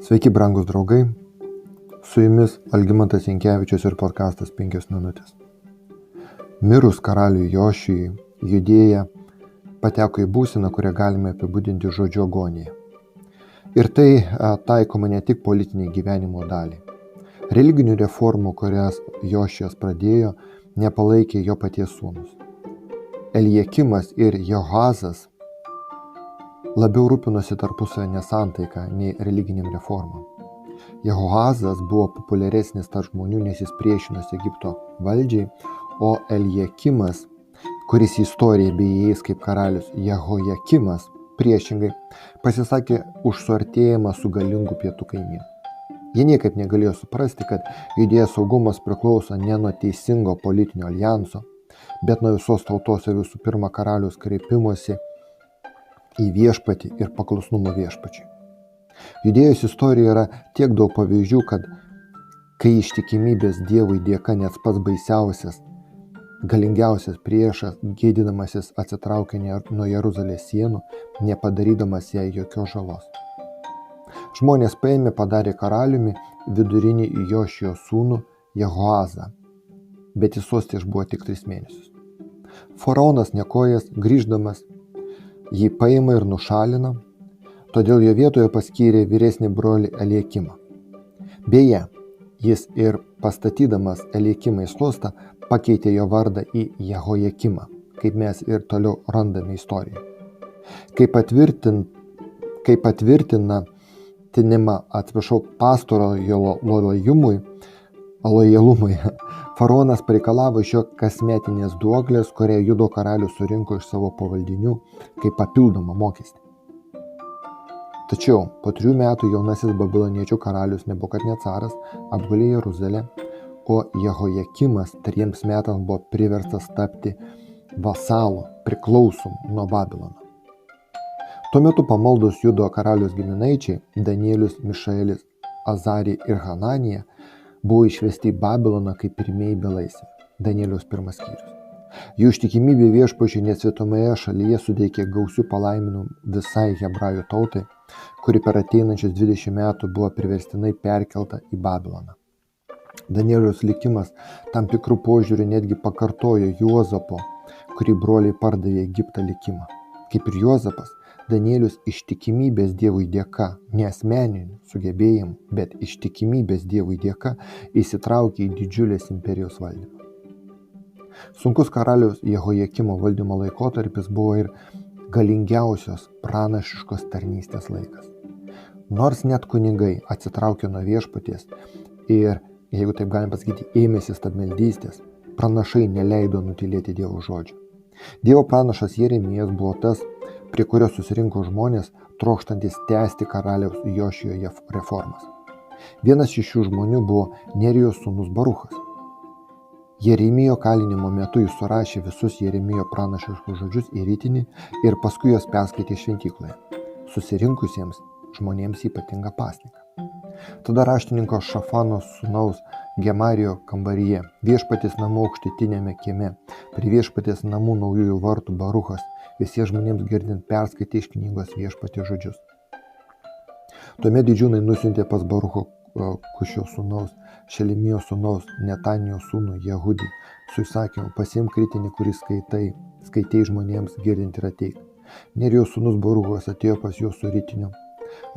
Sveiki, brangus draugai, su jumis Algimantas Jankevičius ir podkastas 5 minutės. Mirus karaliui Jošijui, Judėja pateko į būseną, kurią galime apibūdinti žodžiu agonija. Ir tai taikoma ne tik politiniai gyvenimo daliai. Religinių reformų, kurias Jošijas pradėjo, nepalaikė jo paties sūnus. Eljakimas ir Jehoazas labiau rūpinosi tarpusavio nesantaiką nei religiniam reformam. Jehoazas buvo populiaresnis tarp žmonių, nes jis priešinosi Egipto valdžiai, o Eljakimas, kuris į istoriją beįeis kaip karalius Jehojakimas, priešingai pasisakė už suartėjimą su galingu pietų kaimynu. Jie niekaip negalėjo suprasti, kad Judėjos saugumas priklauso ne nuo teisingo politinio aljanso, bet nuo visos tautos ir visų pirma karaliaus kreipimosi į viešpatį ir paklusnumo viešpačiui. Judėjos istorijoje yra tiek daug pavyzdžių, kad kai ištikimybės Dievui dėka net pats baisiausias, galingiausias priešas, gėdinamasis atsitraukė nuo Jeruzalės sienų, nepadarydamas jai jokios žalos. Žmonės paėmė, padarė karaliumi vidurinį Jošijo sūnų Jehoazą, bet jis sostė išbuvo tik 3 mėnesius. Faraonas nekojas, grįždamas, jį paima ir nušalina, todėl jo vietoje paskyrė vyresnį brolį Eljakimą. Beje, jis ir pastatydamas Eljakimą į sostą pakeitė jo vardą į Jehojakimą, kaip mes ir toliau randame istorijoje. Kai patvirtina pastoro lojalumui, faraonas pareikalavo iš jo kasmetinės duoklės, kurią Judo karalius surinko iš savo pavaldinių kaip papildomą mokestį. Tačiau po 3 metų jaunasis babiloniečių karalius Nebukadnecaras apgulė Jeruzalę, o Jehojakimas 3 metams buvo priverstas tapti vasalu, priklausomu nuo Babilono. Tuo metu pamaldus Judo karalius giminaičiai Danielius, Mišaelis, Azarija ir Hananija buvo išvesti į Babiloną kaip pirmieji belaisviai. Danieliaus 1 skyrius. Jų ištikimybė viešpačiui nesvetomoje šalyje suteikė gausių palaiminimų visai hebrajų tautai, kuri per ateinančius 20 metų buvo priverstinai perkelta į Babiloną. Danieliaus likimas tam tikrų požiūrių netgi pakartojo Juozapo, kurį broliai pardavė Egiptą likimą. Kaip ir Juozapas, Danielius ištikimybės Dievui dėka, ne asmeninių sugebėjimų, bet ištikimybės Dievui dėka įsitraukė į didžiulės imperijos valdymą. Sunkus karaliaus Jehojakimo valdymo laikotarpis buvo ir galingiausios pranašiškos tarnystės laikas. Nors net kunigai atsitraukė nuo viešpaties ir, jeigu taip galim pasakyti, ėmėsi stabmeldystės, pranašai neleido nutylėti Dievo žodžio. Dievo pranašas Jeremijas buvo tas, prie kurio susirinko žmonės, trokštantis tęsti karaliaus Jošijo reformas. Vienas iš šių žmonių buvo Nerijos sūnus Baruchas. Jeremijo kalinimo metu jis surašė visus Jeremijo pranašiškus žodžius į ritinį ir paskui juos perskaitė šventykloje, susirinkusiems žmonėms ypatingą pasninką. Tada raštininko Šafano sūnaus Gemarijo kambaryje, viešpaties namų aukštutinėme kieme, prie viešpaties namų naujųjų vartų Baruchas, visiems žmonėms girdint perskaitė iš knygos viešpaties žodžius. Tuomet didžiūnai nusiuntė pas Barucho Kušio sūnaus, Šelemijo sūnaus, Netanijo sūnų Jehudį, su įsakymu pasiimk ritinį, kurį skaitei žmonėms girdint ir ateik. Nerijos sūnus Baruchas atėjo pas juos su ritiniu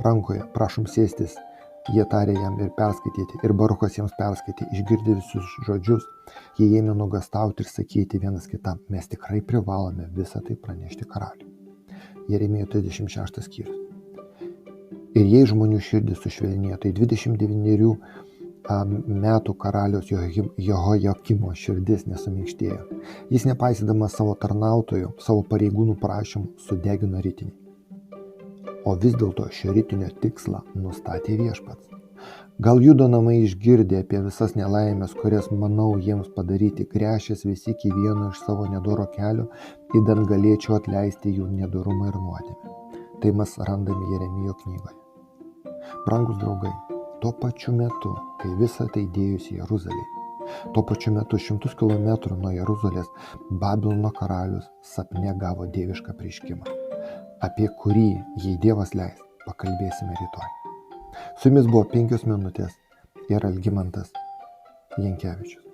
rankoje, prašom sėstis. Jie tarė jam ir perskaityti, ir Baruchas jiems perskaitė, išgirdę visus žodžius, jie ėmė nuogąstauti ir sakyti vienas kitam, mes tikrai privalome visą tai pranešti karaliui. Jeremijo 36 skyrius. Ir jei žmonių širdis sušvelnėjo, tai 29 metų karaliaus Jehojakimo širdis nesuminkštėjo. Jis nepaisydamas savo tarnautojų, savo pareigūnų prašymų, sudegino ritinį. O vis dėlto šio ritinio tikslą nustatė viešpats. Gal Judo namai išgirdė apie visas nelaimės, kurias, manau, jiems padaryti, gręšęs visi iki vieno iš savo nedoro kelio, idant galėčiau atleisti jų nedorumą ir nuodėmę. Tai mes randame Jeremijo knygoje. Brangus draugai, tuo pačiu metu, kai visą tai dėjusi Jeruzalėje, tuo pačiu metu 100 kilometrų nuo Jeruzalės Babilono karalius sapne gavo dievišką apreiškimą, apie kurį, jei Dievas leis, pakalbėsime rytoj. Su jumis buvo 5 minutės ir Algimantas Jankevičius.